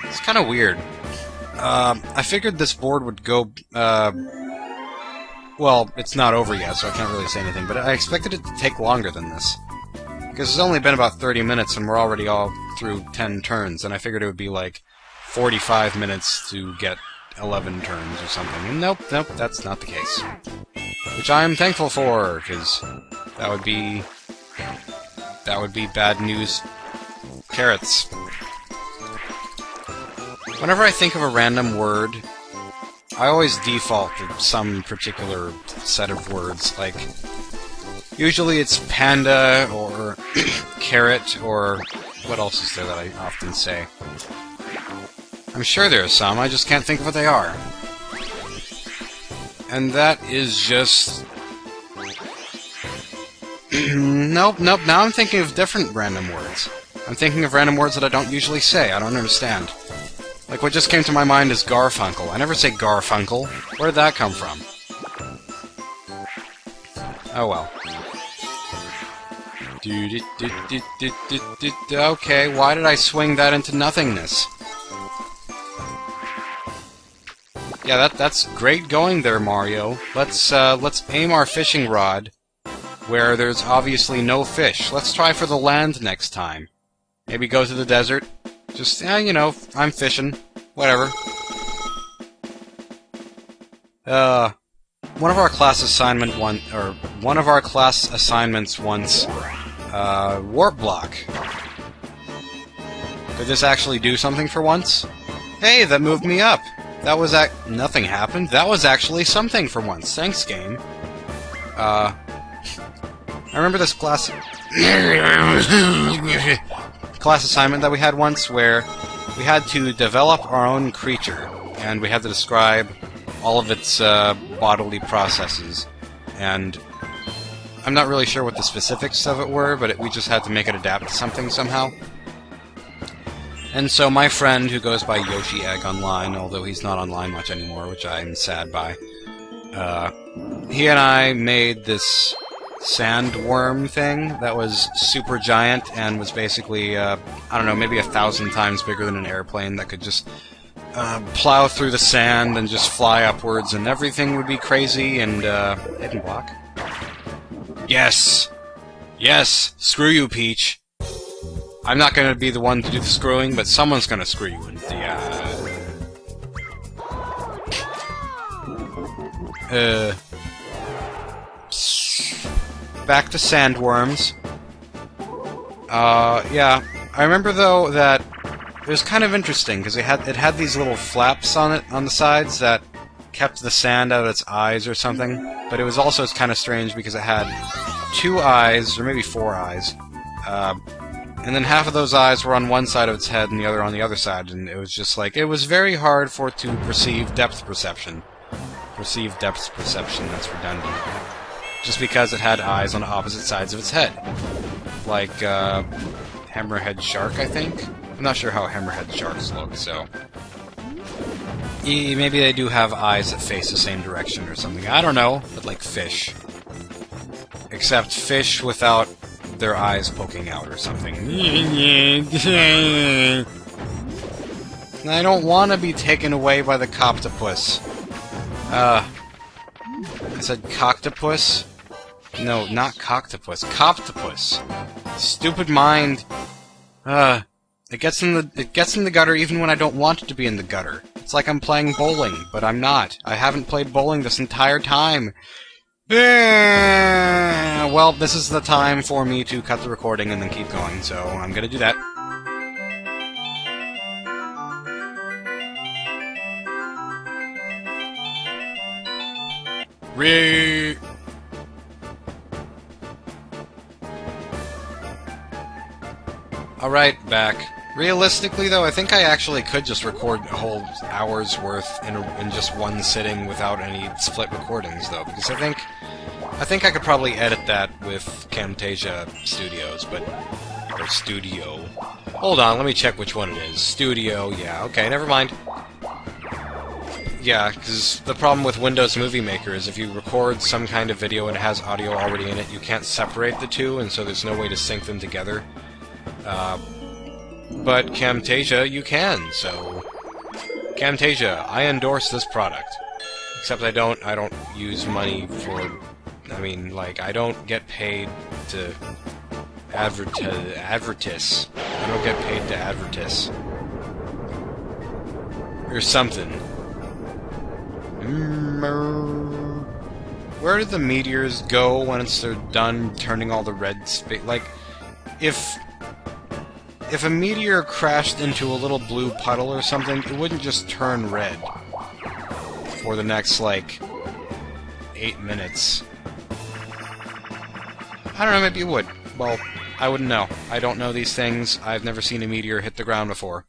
It's kind of weird. I figured this board would go, well, it's not over yet, so I can't really say anything, but I expected it to take longer than this. Because it's only been about 30 minutes, and we're already all through 10 turns, and I figured it would be like 45 minutes to get 11 turns or something. And nope, that's not the case. Which I am thankful for, because that would be bad news carrots. Whenever I think of a random word, I always default to some particular set of words, like, usually it's panda, or carrot, or what else is there that I often say? I'm sure there are some, I just can't think of what they are. And that is just... Nope, now I'm thinking of different random words. I'm thinking of random words that I don't usually say, I don't understand. Like, what just came to my mind is Garfunkel. I never say Garfunkel. Where did that come from? Oh well. Okay, why did I swing that into nothingness? Yeah, that's great going there, Mario. Let's aim our fishing rod where there's obviously no fish. Let's try for the land next time. Maybe go to the desert. Just, you know, I'm fishing. Whatever. One of our class assignments once, warp block. Did this actually do something for once? Hey, that moved me up. That was nothing happened. That was actually something for once. Thanks, game. I remember this class assignment that we had once where we had to develop our own creature, and we had to describe all of its bodily processes. And I'm not really sure what the specifics of it were, but we just had to make it adapt to something somehow. And so my friend, who goes by Yoshi Egg online, although he's not online much anymore, which I'm sad by, he and I made this sandworm thing that was super giant and was basically, I don't know, maybe 1,000 times bigger than an airplane that could just plow through the sand and just fly upwards, and everything would be crazy and hidden block. Yes! Yes! Screw you, Peach! I'm not gonna be the one to do the screwing, but someone's gonna screw you in the back to sandworms. Yeah. I remember, though, that it was kind of interesting, because it had these little flaps on it, on the sides, that kept the sand out of its eyes or something. But it was also kind of strange, because it had 2 eyes, or maybe 4 eyes, and then half of those eyes were on one side of its head and the other on the other side, and it was just like, it was very hard for it to perceive depth perception. Perceive depth perception, that's redundant. Just because it had eyes on opposite sides of its head. Like, hammerhead shark, I think? I'm not sure how hammerhead sharks look, so... Maybe they do have eyes that face the same direction or something. I don't know, but like fish. Except fish without their eyes poking out or something. I don't want to be taken away by the coctopus. I said coctopus? No, not coctopus. Coptopus. Stupid mind. It gets in the gutter even when I don't want it to be in the gutter. It's like I'm playing bowling, but I'm not. I haven't played bowling this entire time. Well, this is the time for me to cut the recording and then keep going, so I'm gonna do that. Alright, back. Realistically, though, I think I actually could just record a whole hour's worth in just one sitting without any split recordings, though, because I think I could probably edit that with Camtasia Studios, but... or Studio. Hold on, let me check which one it is. Studio, yeah, okay, never mind. Yeah, because the problem with Windows Movie Maker is if you record some kind of video and it has audio already in it, you can't separate the two, and so there's no way to sync them together. But Camtasia, you can, so... Camtasia, I endorse this product. Except I don't use money for... I mean, like, I don't get paid to advertise. I don't get paid to advertise. Or something. Where do the meteors go once they're done turning all the red space? Like, if a meteor crashed into a little blue puddle or something, it wouldn't just turn red for the next, like, 8 minutes. I don't know, maybe it would. Well, I wouldn't know. I don't know these things. I've never seen a meteor hit the ground before.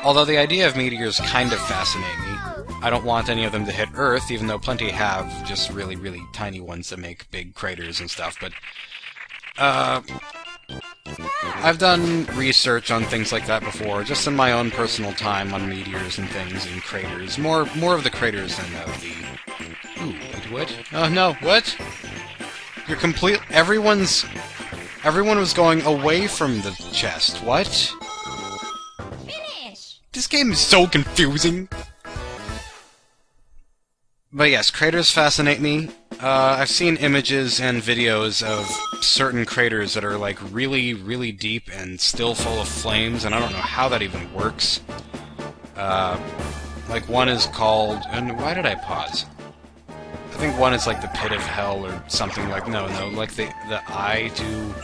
Although the idea of meteors kind of fascinate me. I don't want any of them to hit Earth, even though plenty have just really, really tiny ones that make big craters and stuff, but... I've done research on things like that before, just in my own personal time on meteors and things and craters. More of the craters than of the... Ooh, wait, what? Oh, no, what? You're complete... Everyone was going away from the chest. What? Finish! This game is so confusing! But yes, craters fascinate me. I've seen images and videos of certain craters that are, like, really, really deep and still full of flames, and I don't know how that even works. Like, one is called... And why did I pause? I think one is, like, the Pit of Hell or something like... No, like the Eye to...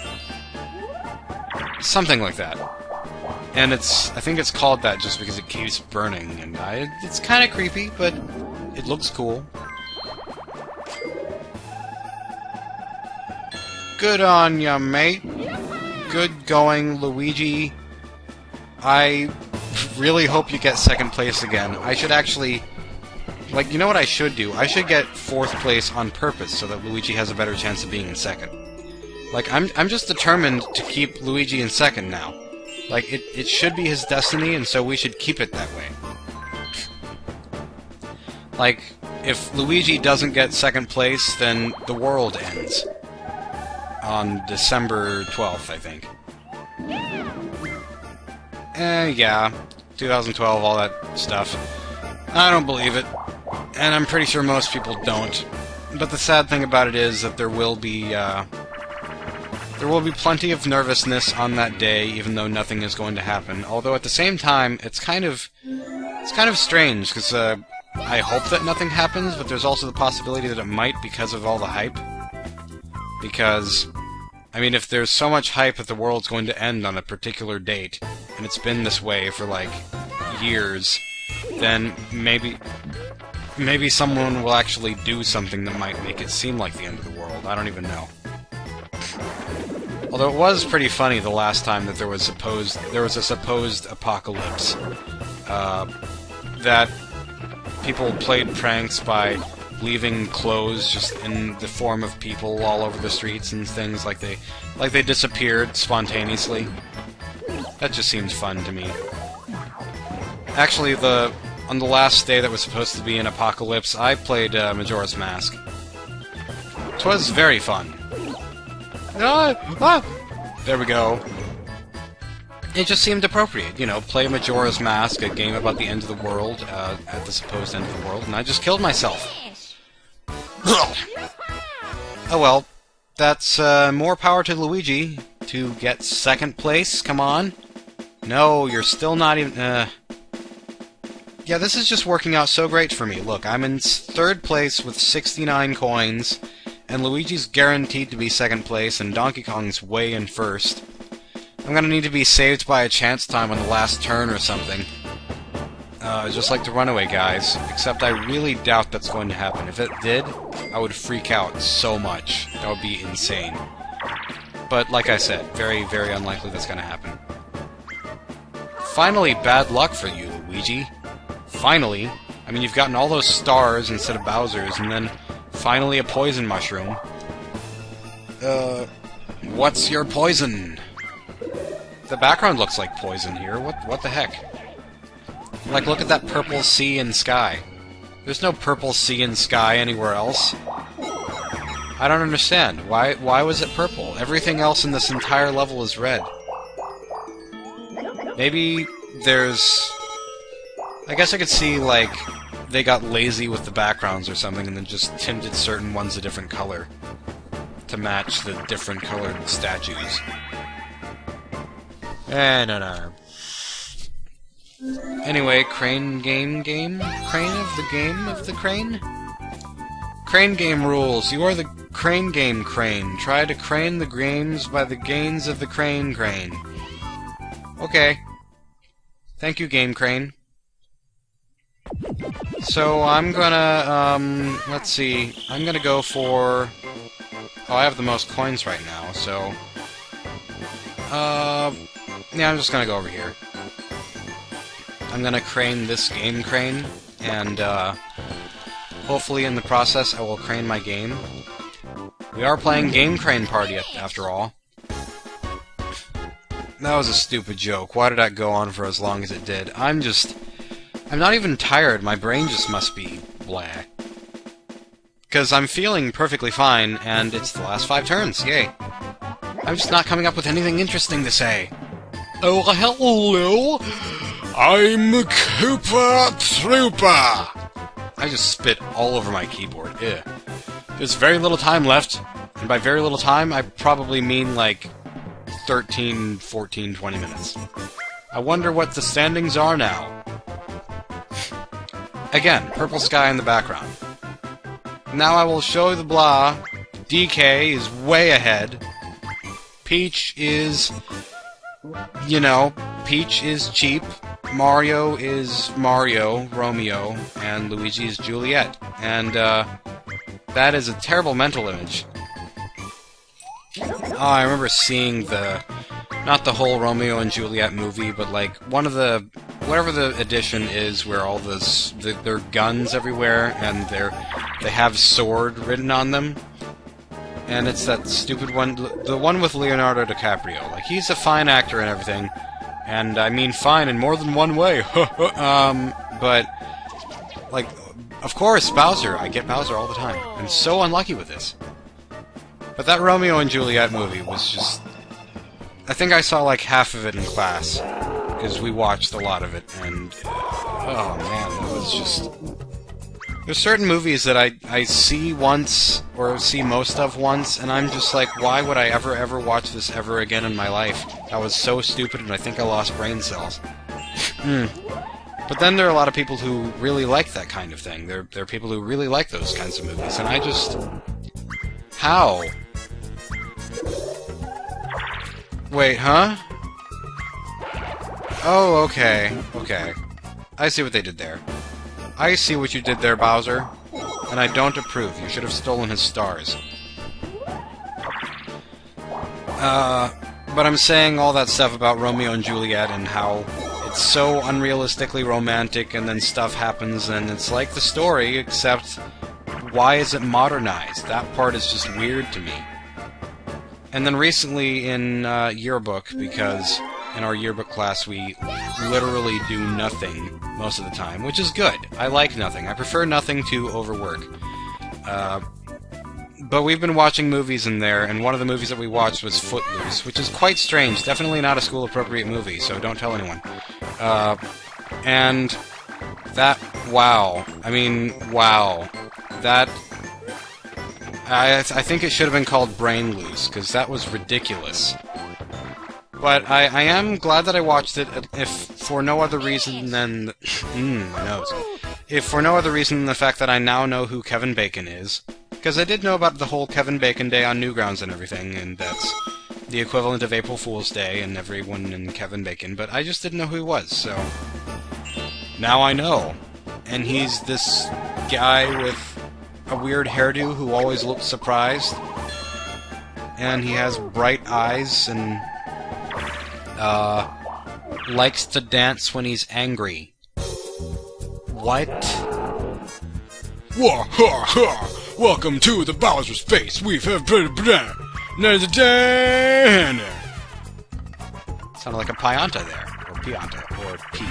Something like that. And I think it's called that just because it keeps burning, and it's kind of creepy, but it looks cool. Good on ya, mate. Good going, Luigi. I really hope you get second place again. I should actually... Like, you know what I should do? I should get fourth place on purpose so that Luigi has a better chance of being in second. Like, I'm just determined to keep Luigi in second now. Like, it should be his destiny, and so we should keep it that way. Like, if Luigi doesn't get second place, then the world ends. On December 12th, I think. Yeah. 2012, all that stuff. I don't believe it. And I'm pretty sure most people don't. But the sad thing about it is that there will be plenty of nervousness on that day, even though nothing is going to happen. Although at the same time, it's kind of strange, because I hope that nothing happens, but there's also the possibility that it might because of all the hype. Because, I mean, if there's so much hype that the world's going to end on a particular date, and it's been this way for, like, years, then maybe someone will actually do something that might make it seem like the end of the world. I don't even know. Although it was pretty funny the last time that there was a supposed apocalypse, that people played pranks by leaving clothes just in the form of people all over the streets and things, like they disappeared spontaneously. That just seems fun to me. Actually, on the last day that was supposed to be an apocalypse, I played Majora's Mask. 'Twas very fun. There we go. It just seemed appropriate, you know, play Majora's Mask, a game about the end of the world, at the supposed end of the world, and I just killed myself. Oh well, that's more power to Luigi to get second place, come on. No, you're still not even... Yeah, this is just working out so great for me. Look, I'm in third place with 69 coins, and Luigi's guaranteed to be second place, and Donkey Kong's way in first. I'm gonna need to be saved by a chance time on the last turn or something. Just like the Runaway guys, except I really doubt that's going to happen. If it did, I would freak out so much. That would be insane. But like I said, very, very unlikely that's gonna happen. Finally, bad luck for you, Luigi. Finally. I mean, you've gotten all those stars instead of Bowser's, and then finally a poison mushroom. What's your poison? The background looks like poison here. What the heck? Like, look at that purple sea and sky. There's no purple sea and sky anywhere else. I don't understand. Why was it purple? Everything else in this entire level is red. Maybe there's... I guess I could see, like, they got lazy with the backgrounds or something and then just tinted certain ones a different color to match the different colored statues. No. Anyway, crane game? Crane of the game of the crane? Crane game rules. You are the crane game crane. Try to crane the games by the gains of the crane. Okay. Thank you, Game Crane. So I'm gonna, let's see. I'm gonna go for... Oh, I have the most coins right now, so... Yeah, I'm just gonna go over here. I'm gonna crane this Game Crane, and, hopefully in the process I will crane my game. We are playing Game Crane Party, after all. That was a stupid joke. Why did that go on for as long as it did? I'm not even tired. My brain just must be blah. Because I'm feeling perfectly fine, and it's the last 5 turns. Yay. I'm just not coming up with anything interesting to say. Oh, hello! I'm Koopa Troopa! I just spit all over my keyboard. Ew. There's very little time left, and by very little time, I probably mean, like, 13, 14, 20 minutes. I wonder what the standings are now. Again, purple sky in the background. Now I will show the blah. DK is way ahead. Peach is... You know, Peach is cheap. Mario is Mario, Romeo, and Luigi is Juliet. And, that is a terrible mental image. Oh, I remember seeing the... Not the whole Romeo and Juliet movie, but, like, one of the... Whatever the edition is where all this... There are guns everywhere, and they have sword written on them. And it's that stupid one... The one with Leonardo DiCaprio. Like, he's a fine actor and everything. And I mean fine in more than one way. But... Like, of course, Bowser. I get Bowser all the time. I'm so unlucky with this. But that Romeo and Juliet movie was just... I think I saw like half of it in class, because we watched a lot of it, and... oh man, it was just... There's certain movies that I see once, or see most of once, and I'm just like, why would I ever watch this ever again in my life? That was so stupid, and I think I lost brain cells. But then there are a lot of people who really like that kind of thing. There are people who really like those kinds of movies, and I just... How? Wait, huh? Oh, okay. Okay. I see what they did there. I see what you did there, Bowser. And I don't approve. You should have stolen his stars. But I'm saying all that stuff about Romeo and Juliet and how it's so unrealistically romantic and then stuff happens and it's like the story, except why is it modernized? That part is just weird to me. And then recently in yearbook, because in our yearbook class we literally do nothing most of the time, which is good. I like nothing. I prefer nothing to overwork. But we've been watching movies in there, and one of the movies that we watched was Footloose, which is quite strange. Definitely not a school-appropriate movie, so don't tell anyone. And that... wow. I mean, wow. That... I think it should have been called Brain Loose, because that was ridiculous. But I am glad that I watched it, if for no other reason than... my nose. If for no other reason than the fact that I now know who Kevin Bacon is. Because I did know about the whole Kevin Bacon Day on Newgrounds and everything, and that's the equivalent of April Fool's Day and everyone in Kevin Bacon, but I just didn't know who he was, so... Now I know. And he's this guy with a weird hairdo who always looks surprised. And he has bright eyes and... likes to dance when he's angry. What? Wah ha ha! Welcome to the Bowser's Face. We've had Sounded like a Pianta there. Or Pianta. Or P.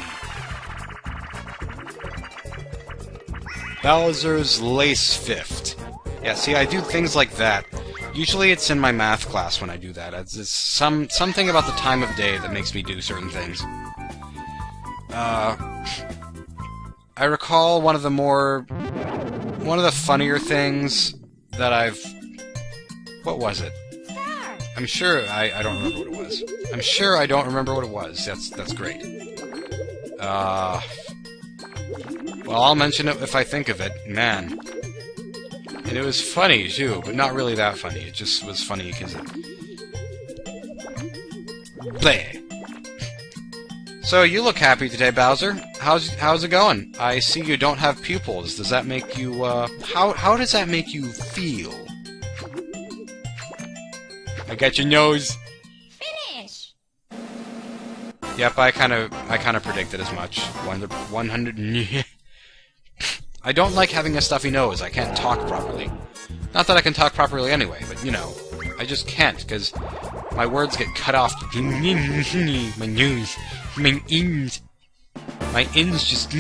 Bowser's Lace Fifth. Yeah, see, I do things like that. Usually it's in my math class when I do that. It's something about the time of day that makes me do certain things. I recall one of the funnier things that I've... What was it? I'm sure I don't remember what it was. I'm sure I don't remember what it was. That's great. Well, I'll mention it if I think of it. Man. And it was funny, too, but not really that funny. It just was funny because it... Bleh. So, you look happy today, Bowser. How's it going? I see you don't have pupils. Does that make you, How does that make you feel? I got your nose. Finish! Yep, I kind of predicted as much. 100... I don't like having a stuffy nose. I can't talk properly. Not that I can talk properly anyway, but, you know, I just can't, because my words get cut off. My nose. My ins just...